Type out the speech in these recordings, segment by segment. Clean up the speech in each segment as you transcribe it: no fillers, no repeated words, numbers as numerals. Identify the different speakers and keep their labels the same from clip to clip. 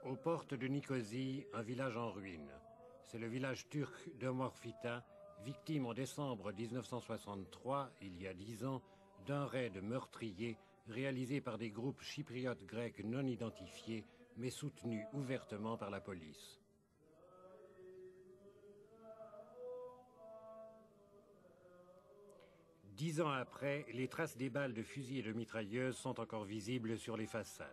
Speaker 1: Aux portes de Nicosie, un village en ruine. C'est le village turc de Morfita, victime en décembre 1963, il y a 10 ans, d'un raid meurtrier réalisé par des groupes chypriotes grecs non identifiés, mais soutenus ouvertement par la police. Dix ans après, les traces des balles de fusil et de mitrailleuses sont encore visibles sur les façades.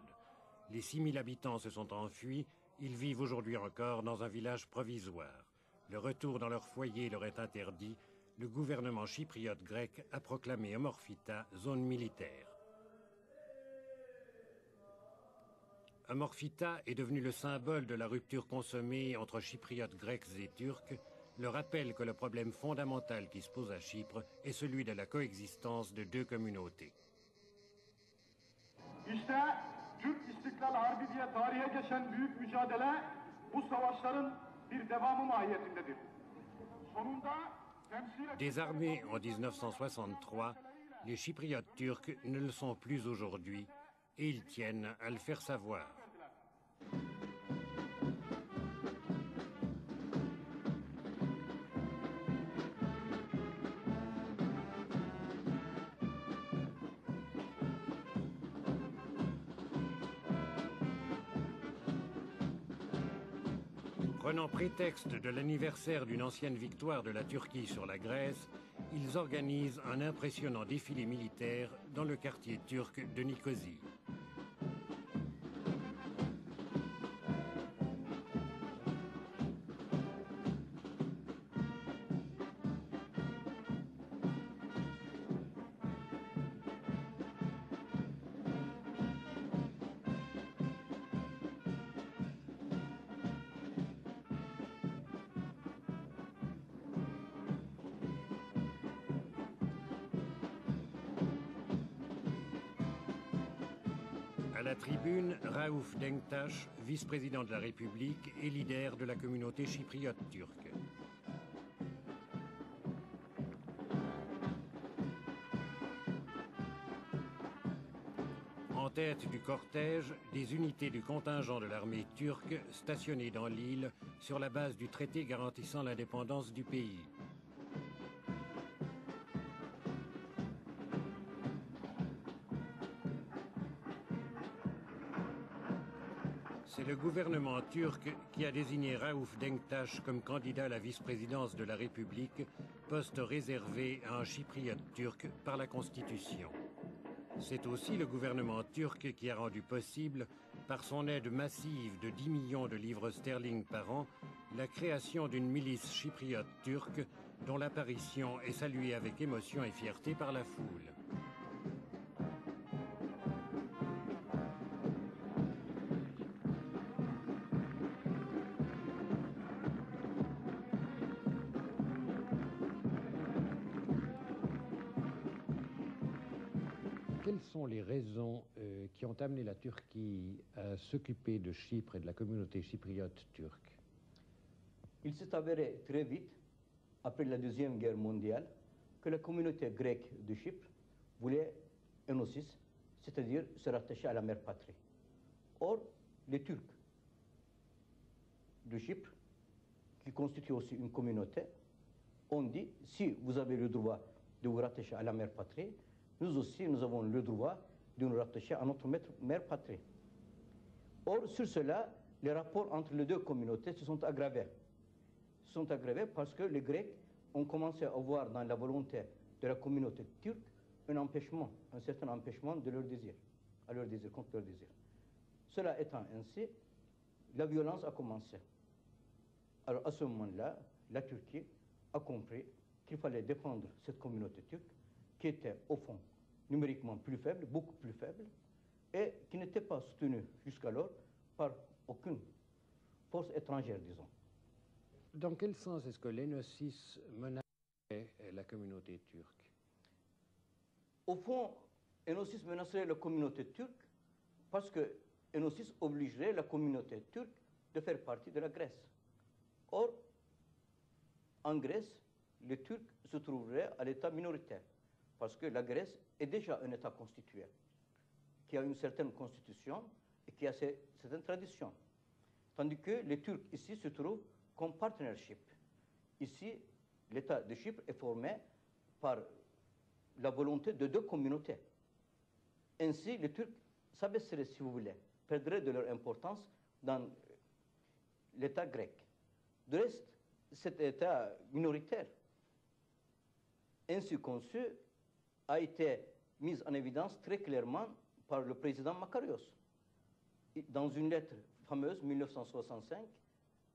Speaker 1: Les 6000 habitants se sont enfuis, ils vivent aujourd'hui encore dans un village provisoire. Le retour dans leur foyer leur est interdit. Le gouvernement chypriote grec a proclamé Amorphita zone militaire. Amorphita est devenu le symbole de la rupture consommée entre chypriotes grecs et turcs, le rappel que le problème fondamental qui se pose à Chypre est celui de la coexistence de deux communautés.
Speaker 2: İşte Türk İstiklal Harbi diye tarihe geçen büyük mücadele bu savaşların bir devamı mahiyetindedir. Sonunda
Speaker 1: Désarmés en 1963, les Chypriotes turcs ne le sont plus aujourd'hui et ils tiennent à le faire savoir. Prenant prétexte de l'anniversaire d'une ancienne victoire de la Turquie sur la Grèce, ils organisent un impressionnant défilé militaire dans le quartier turc de Nicosie. À la tribune, Raouf Denktaş, vice-président de la République et leader de la communauté chypriote turque. En tête du cortège, des unités du contingent de l'armée turque stationnées dans l'île sur la base du traité garantissant l'indépendance du pays. C'est le gouvernement turc qui a désigné Raouf Denktaş comme candidat à la vice-présidence de la République, poste réservé à un chypriote turc par la Constitution. C'est aussi le gouvernement turc qui a rendu possible, par son aide massive de 10 millions de livres sterling par an, la création d'une milice chypriote turque dont l'apparition est saluée avec émotion et fierté par la foule. Quelles sont les raisons qui ont amené la Turquie à s'occuper de Chypre et de la communauté chypriote turque?
Speaker 3: Il s'est avéré très vite, après la Deuxième Guerre mondiale, que la communauté grecque de Chypre voulait Enosis, c'est-à-dire se rattacher à la mère patrie. Or, les Turcs de Chypre, qui constituent aussi une communauté, ont dit, si vous avez le droit de vous rattacher à la mère patrie, nous aussi, nous avons le droit de nous rattacher à notre mère patrie. Or, sur cela, les rapports entre les deux communautés se sont aggravés. Se sont aggravés parce que les Grecs ont commencé à voir dans la volonté de la communauté turque un empêchement, un certain empêchement de leur désir, à leur désir, contre leur désir. Cela étant ainsi, la violence a commencé. Alors, à ce moment-là, la Turquie a compris qu'il fallait défendre cette communauté turque qui était, au fond, numériquement plus faible, beaucoup plus faible, et qui n'était pas soutenue jusqu'alors par aucune force étrangère, disons.
Speaker 1: Dans quel sens est-ce que l'Enosis menaçait la communauté turque?
Speaker 3: Au fond, Enosis menaçait la communauté turque parce que Enosis obligerait la communauté turque de faire partie de la Grèce. Or, en Grèce, les Turcs se trouveraient à l'état minoritaire, parce que la Grèce est déjà un État constitué, qui a une certaine constitution et qui a certaines traditions. Tandis que les Turcs ici se trouvent comme partnership. Ici, l'État de Chypre est formé par la volonté de deux communautés. Ainsi, les Turcs s'abaisseraient, si vous voulez, perdraient de leur importance dans l'État grec. De reste, cet État minoritaire, ainsi conçu, a été mis en évidence très clairement par le président Makarios. Dans une lettre fameuse, 1965,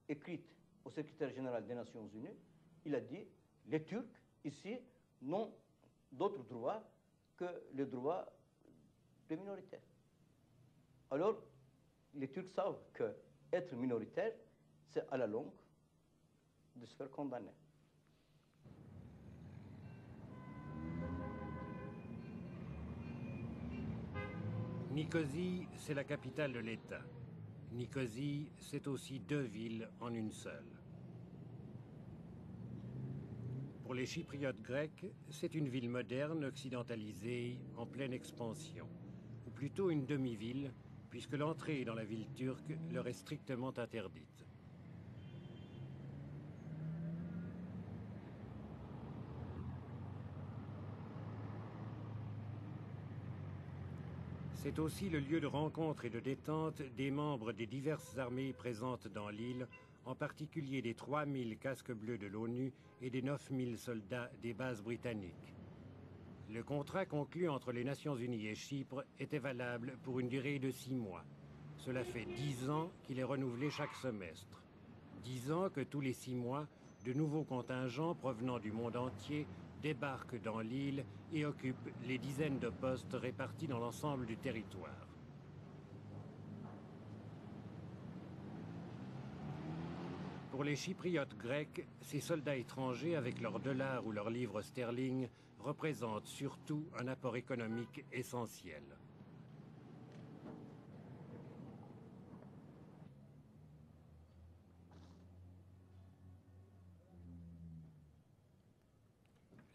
Speaker 3: écrite au secrétaire général des Nations Unies, il a dit « Les Turcs, ici, n'ont d'autres droits que les droits des minoritaires ». Alors, les Turcs savent qu'être minoritaire, c'est à la longue de se faire condamner.
Speaker 1: Nicosie, c'est la capitale de l'État. Nicosie, c'est aussi deux villes en une seule. Pour les Chypriotes grecs, c'est une ville moderne, occidentalisée, en pleine expansion. Ou plutôt une demi-ville, puisque l'entrée dans la ville turque leur est strictement interdite. C'est aussi le lieu de rencontre et de détente des membres des diverses armées présentes dans l'île, en particulier des 3000 casques bleus de l'ONU et des 9000 soldats des bases britanniques. Le contrat conclu entre les Nations Unies et Chypre était valable pour une durée de 6 mois. Cela fait 10 ans qu'il est renouvelé chaque semestre. 10 ans que tous les 6 mois, de nouveaux contingents provenant du monde entier débarquent dans l'île et occupent les dizaines de postes répartis dans l'ensemble du territoire. Pour les Chypriotes grecs, ces soldats étrangers, avec leurs dollars ou leurs livres sterling, représentent surtout un apport économique essentiel.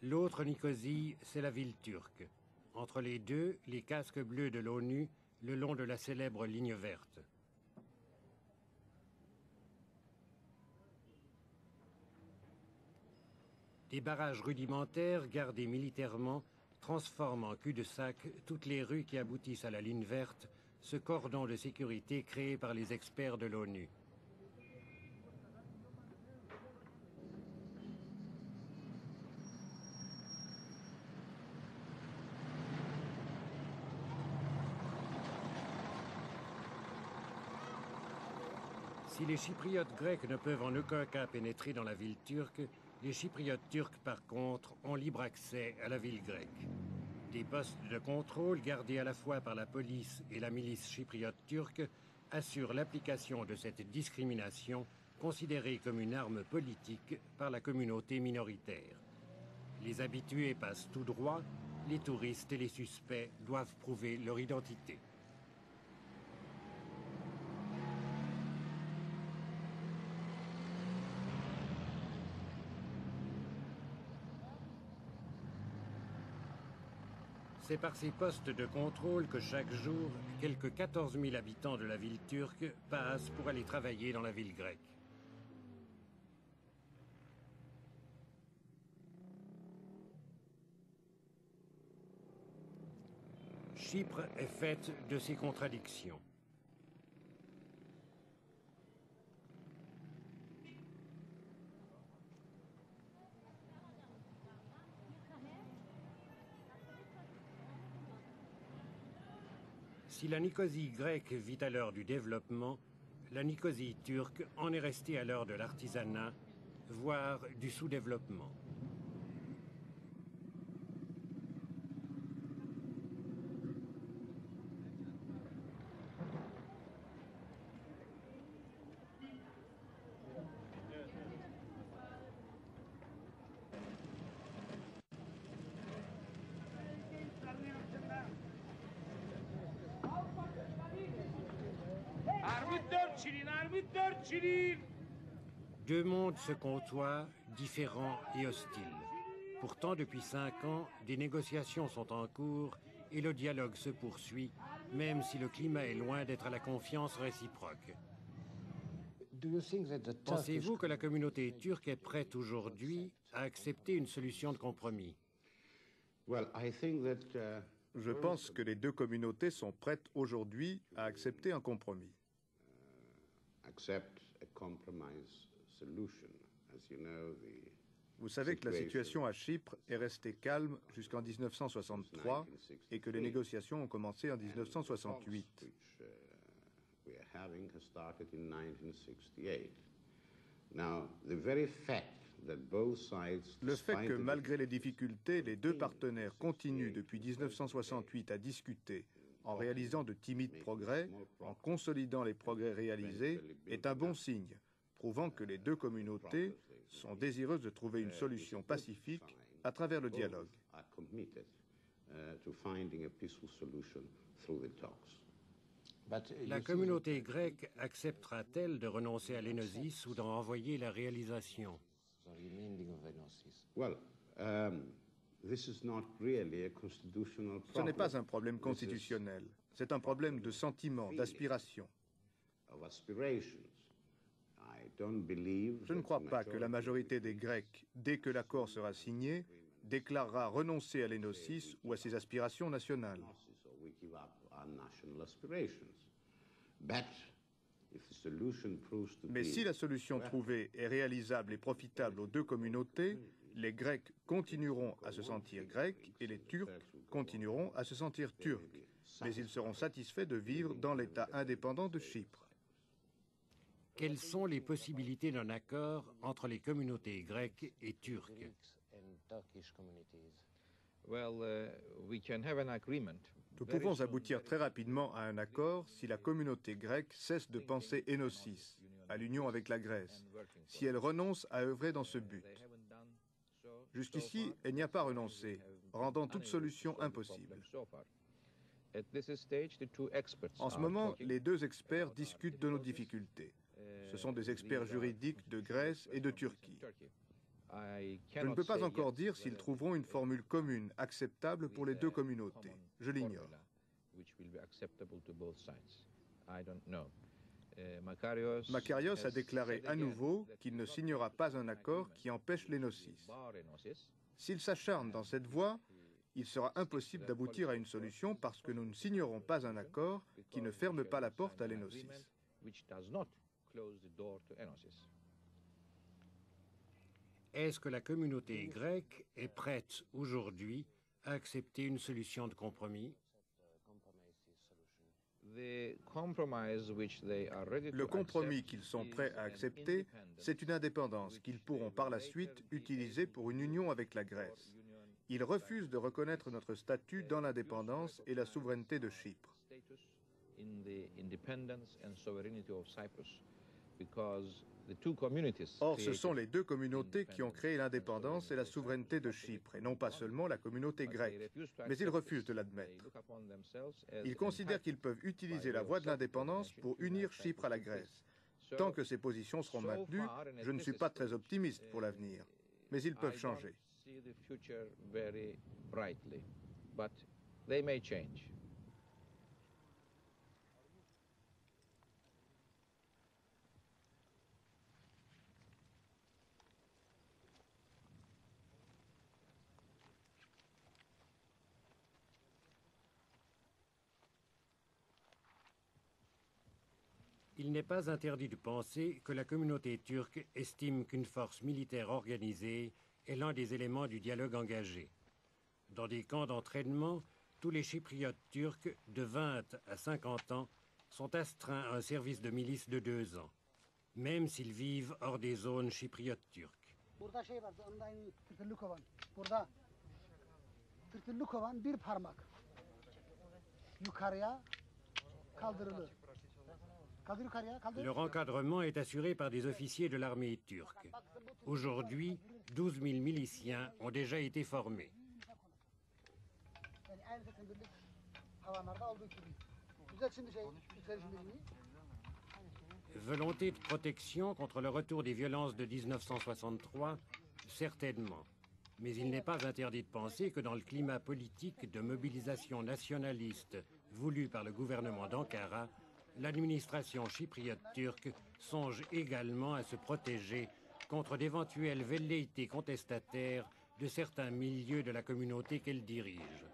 Speaker 1: L'autre Nicosie, c'est la ville turque. Entre les deux, les casques bleus de l'ONU, le long de la célèbre ligne verte. Des barrages rudimentaires, gardés militairement, transforment en cul-de-sac toutes les rues qui aboutissent à la ligne verte, ce cordon de sécurité créé par les experts de l'ONU. Si les Chypriotes grecs ne peuvent en aucun cas pénétrer dans la ville turque, les Chypriotes turcs, par contre, ont libre accès à la ville grecque. Des postes de contrôle gardés à la fois par la police et la milice chypriote turque assurent l'application de cette discrimination considérée comme une arme politique par la communauté minoritaire. Les habitués passent tout droit, les touristes et les suspects doivent prouver leur identité. C'est par ces postes de contrôle que chaque jour, quelques 14 000 habitants de la ville turque passent pour aller travailler dans la ville grecque. Chypre est faite de ces contradictions. Si la Nicosie grecque vit à l'heure du développement, la Nicosie turque en est restée à l'heure de l'artisanat, voire du sous-développement. Deux mondes se côtoient, différents et hostiles. Pourtant, depuis 5 ans, des négociations sont en cours et le dialogue se poursuit, même si le climat est loin d'être à la confiance réciproque. Pensez-vous que la communauté turque est prête aujourd'hui à accepter une solution de compromis?
Speaker 4: Je pense que les deux communautés sont prêtes aujourd'hui à accepter un compromis. Vous savez que la situation à Chypre est restée calme jusqu'en 1963 et que les négociations ont commencé en 1968. Le fait que, malgré les difficultés, les deux partenaires continuent depuis 1968 à discuter en réalisant de timides progrès, en consolidant les progrès réalisés, est un bon signe, prouvant que les deux communautés sont désireuses de trouver une solution pacifique à travers le dialogue.
Speaker 1: La communauté grecque acceptera-t-elle de renoncer à l'Enosis ou d'en renvoyer la réalisation?
Speaker 4: Ce n'est pas un problème constitutionnel, c'est un problème de sentiment, d'aspiration. Je ne crois pas que la majorité des Grecs, dès que l'accord sera signé, déclarera renoncer à l'Enosis ou à ses aspirations nationales. Mais si la solution trouvée est réalisable et profitable aux deux communautés, les Grecs continueront à se sentir Grecs et les Turcs continueront à se sentir Turcs. Mais ils seront satisfaits de vivre dans l'État indépendant de Chypre.
Speaker 1: Quelles sont les possibilités d'un accord entre les communautés grecques et turques?
Speaker 4: Nous pouvons aboutir très rapidement à un accord si la communauté grecque cesse de penser Enosis, à l'union avec la Grèce, si elle renonce à œuvrer dans ce but. Jusqu'ici, elle n'y a pas renoncé, rendant toute solution impossible. En ce moment, les deux experts discutent de nos difficultés. Ce sont des experts juridiques de Grèce et de Turquie. Je ne peux pas encore dire s'ils trouveront une formule commune acceptable pour les deux communautés. Je l'ignore. Makarios a déclaré à nouveau qu'il ne signera pas un accord qui empêche l'Enosis. S'il s'acharne dans cette voie, il sera impossible d'aboutir à une solution parce que nous ne signerons pas un accord qui ne ferme pas la porte à l'Enosis.
Speaker 1: Est-ce que la communauté grecque est prête aujourd'hui à accepter une solution de compromis?
Speaker 4: Le compromis qu'ils sont prêts à accepter, c'est une indépendance qu'ils pourront par la suite utiliser pour une union avec la Grèce. Ils refusent de reconnaître notre statut dans l'indépendance et la souveraineté de Chypre. Or, ce sont les deux communautés qui ont créé l'indépendance et la souveraineté de Chypre, et non pas seulement la communauté grecque. Mais ils refusent de l'admettre. Ils considèrent qu'ils peuvent utiliser la voie de l'indépendance pour unir Chypre à la Grèce. Tant que ces positions seront maintenues, je ne suis pas très optimiste pour l'avenir. Mais ils peuvent changer.
Speaker 1: Il n'est pas interdit de penser que la communauté turque estime qu'une force militaire organisée est l'un des éléments du dialogue engagé. Dans des camps d'entraînement, tous les Chypriotes turcs de 20 à 50 ans sont astreints à un service de milice de 2 ans, même s'ils vivent hors des zones chypriotes turques. Leur encadrement est assuré par des officiers de l'armée turque. Aujourd'hui, 12 000 miliciens ont déjà été formés. Volonté de protection contre le retour des violences de 1963, certainement. Mais il n'est pas interdit de penser que dans le climat politique de mobilisation nationaliste voulu par le gouvernement d'Ankara, l'administration chypriote turque songe également à se protéger contre d'éventuelles velléités contestataires de certains milieux de la communauté qu'elle dirige.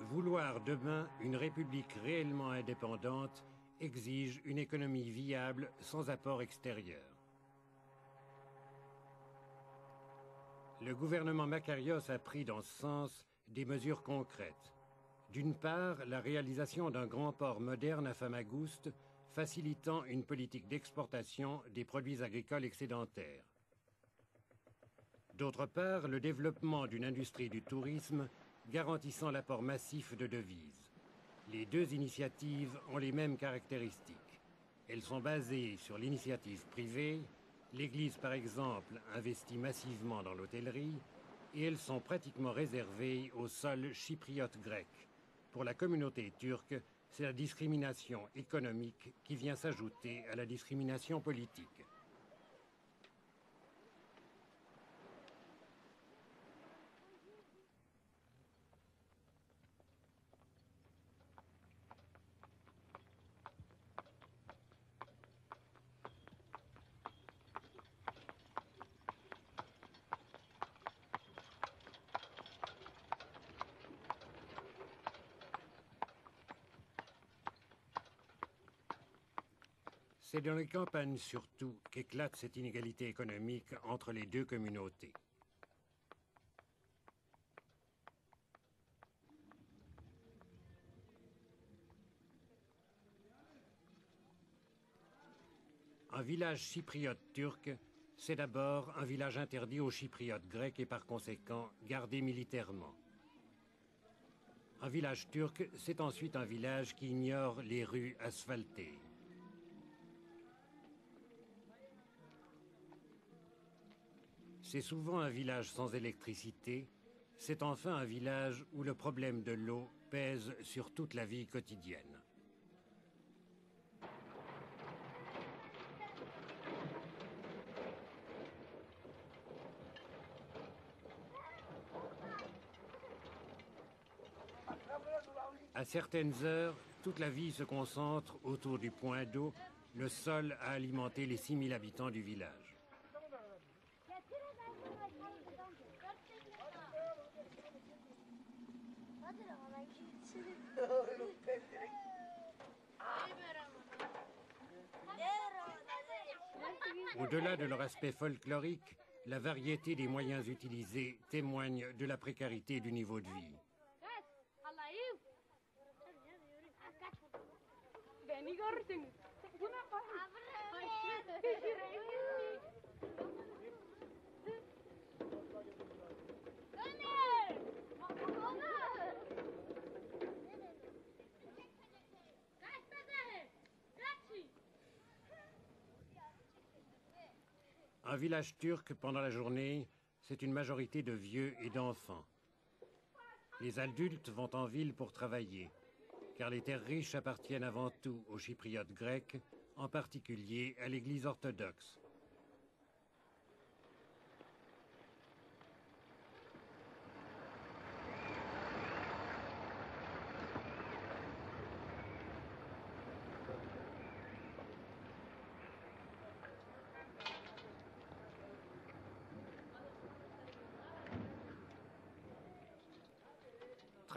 Speaker 1: Vouloir demain une république réellement indépendante exige une économie viable sans apport extérieur. Le gouvernement Makarios a pris dans ce sens des mesures concrètes. D'une part, la réalisation d'un grand port moderne à Famagoust, facilitant une politique d'exportation des produits agricoles excédentaires. D'autre part, le développement d'une industrie du tourisme garantissant l'apport massif de devises. Les deux initiatives ont les mêmes caractéristiques. Elles sont basées sur l'initiative privée. L'Église, par exemple, investit massivement dans l'hôtellerie et elles sont pratiquement réservées au sol chypriote grec. Pour la communauté turque, c'est la discrimination économique qui vient s'ajouter à la discrimination politique. C'est dans les campagnes surtout qu'éclate cette inégalité économique entre les deux communautés. Un village chypriote turc, c'est d'abord un village interdit aux chypriotes grecs et par conséquent gardé militairement. Un village turc, c'est ensuite un village qui ignore les rues asphaltées. C'est souvent un village sans électricité, c'est enfin un village où le problème de l'eau pèse sur toute la vie quotidienne. À certaines heures, toute la vie se concentre autour du point d'eau, le seul à alimenter les 6000 habitants du village. Au-delà de leur aspect folklorique, la variété des moyens utilisés témoigne de la précarité du niveau de vie. Un village turc, pendant la journée, c'est une majorité de vieux et d'enfants. Les adultes vont en ville pour travailler, car les terres riches appartiennent avant tout aux chypriotes grecs, en particulier à l'Église orthodoxe.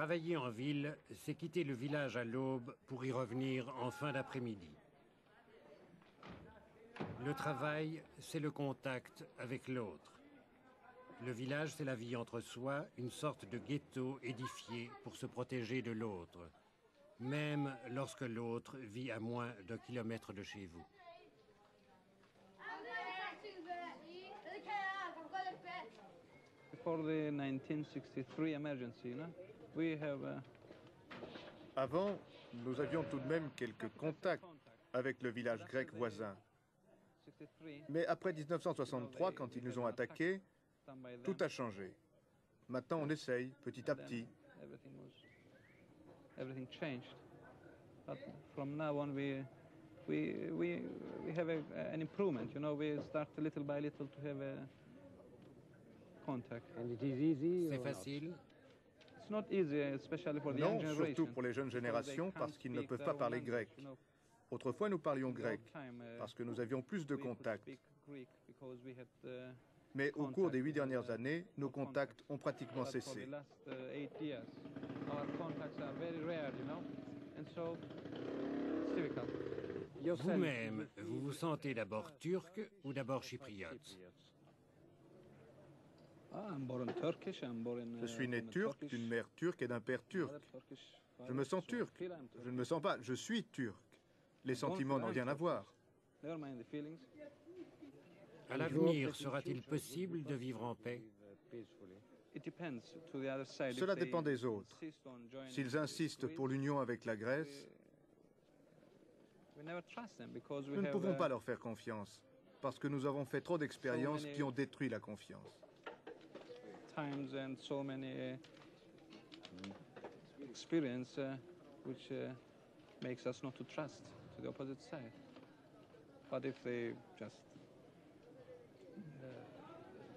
Speaker 1: Travailler en ville, c'est quitter le village à l'aube pour y revenir en fin d'après-midi. Le travail, c'est le contact avec l'autre. Le village, c'est la vie entre soi, une sorte de ghetto édifié pour se protéger de l'autre. même lorsque l'autre vit à moins d'1 kilomètre de chez vous.
Speaker 5: For the 1963 emergency, we have
Speaker 4: Avant, nous avions tout de même quelques contacts avec le village grec voisin. Mais après 1963, quand ils nous ont attaqués, tout a changé. Maintenant, on essaye, petit à petit.
Speaker 5: Everything changed. But from now on, we have an improvement. You know, we start little by little to have a contact.
Speaker 6: And it is easy.
Speaker 1: C'est facile?
Speaker 5: It's not easy, especially for the young
Speaker 4: Non,
Speaker 5: generation.
Speaker 4: surtout pour les jeunes générations, parce qu'ils ne peuvent pas parler grec. Autrefois, nous parlions grec, parce que nous avions plus de contacts. Mais au cours des 8 dernières années, nos contacts ont pratiquement cessé.
Speaker 1: Vous-même, vous vous sentez d'abord turc ou d'abord chypriote?
Speaker 4: Je suis né turc, d'une mère turque et d'un père turc. Je me sens turc. Je ne me sens pas, je suis turc. Les sentiments n'ont rien à voir.
Speaker 1: À l'avenir, sera-t-il possible de vivre en paix?
Speaker 4: Cela dépend des autres. S'ils insistent pour l'union avec la Grèce, nous ne pouvons pas leur faire confiance, parce que nous avons fait trop d'expériences qui ont détruit la confiance.
Speaker 5: Which makes us not to trust to the opposite side. But if they just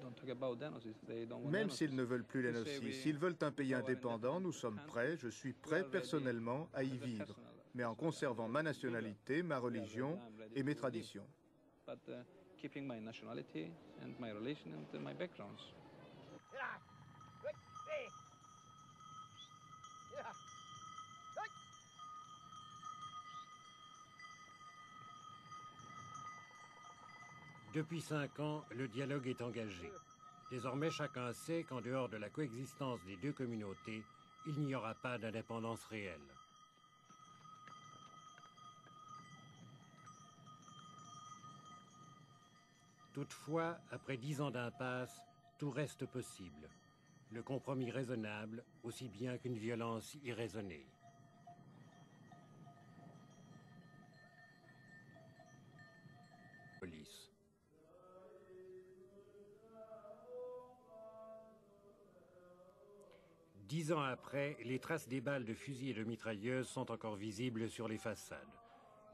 Speaker 5: don't talk about Denosis, they don't want
Speaker 4: Même
Speaker 5: Denosis.
Speaker 4: s'ils ne veulent plus l'Enosis, s'ils veulent un pays indépendant, nous sommes prêts, je suis prêt personnellement à y vivre, mais en conservant ma nationalité, ma religion et mes traditions.
Speaker 5: But keeping my nationality and my religion and my backgrounds.
Speaker 1: Depuis 5 ans, le dialogue est engagé. Désormais, chacun sait qu'en dehors de la coexistence des deux communautés, il n'y aura pas d'indépendance réelle. Toutefois, après 10 ans d'impasse, tout reste possible. Le compromis raisonnable, aussi bien qu'une violence irraisonnée. Police. Dix ans après, les traces des balles de fusils et de mitrailleuses sont encore visibles sur les façades.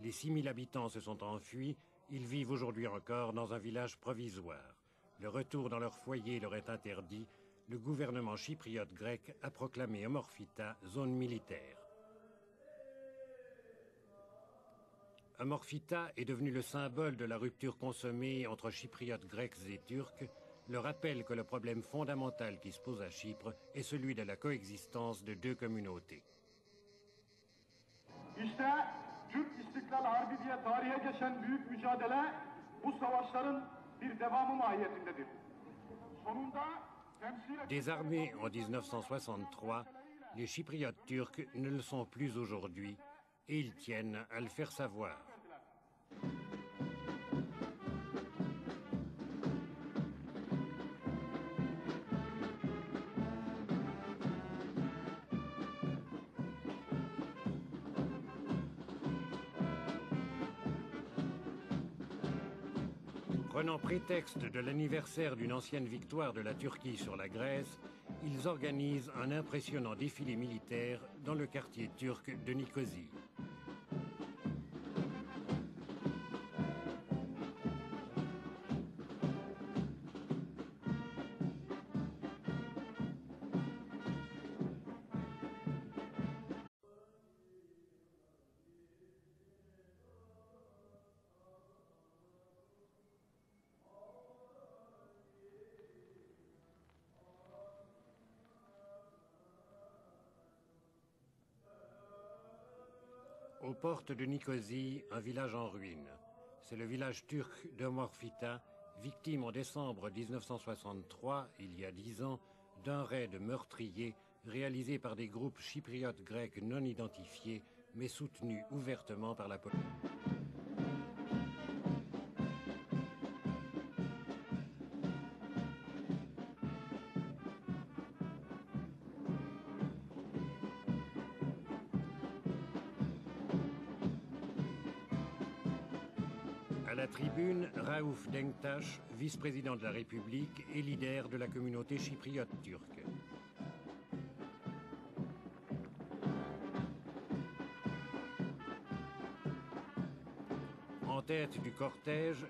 Speaker 1: Les 6000 habitants se sont enfuis, ils vivent aujourd'hui encore dans un village provisoire. Le retour dans leur foyer leur est interdit. Le gouvernement chypriote grec a proclamé Amorphita zone militaire. Amorphita est devenu le symbole de la rupture consommée entre chypriotes grecs et turcs, le rappel que le problème fondamental qui se pose à Chypre est celui de la coexistence de deux communautés.
Speaker 2: İşte Türk İstiklal Harbi diye tarihe geçen büyük mücadele bu savaşların bir devamı mahiyetindedir. Sonunda
Speaker 1: Désarmés en 1963, les Chypriotes turcs ne le sont plus aujourd'hui et ils tiennent à le faire savoir. Prenant prétexte de l'anniversaire d'une ancienne victoire de la Turquie sur la Grèce, ils organisent un impressionnant défilé militaire dans le quartier turc de Nicosie. Aux portes de Nicosie, un village en ruine. C'est le village turc d'Amorphita, victime en décembre 1963, il y a 10 ans, d'un raid meurtrier réalisé par des groupes chypriotes grecs non identifiés mais soutenu ouvertement par la police. À la tribune, Raouf Denktaş, vice-président de la République et leader de la communauté chypriote turque. En tête du cortège,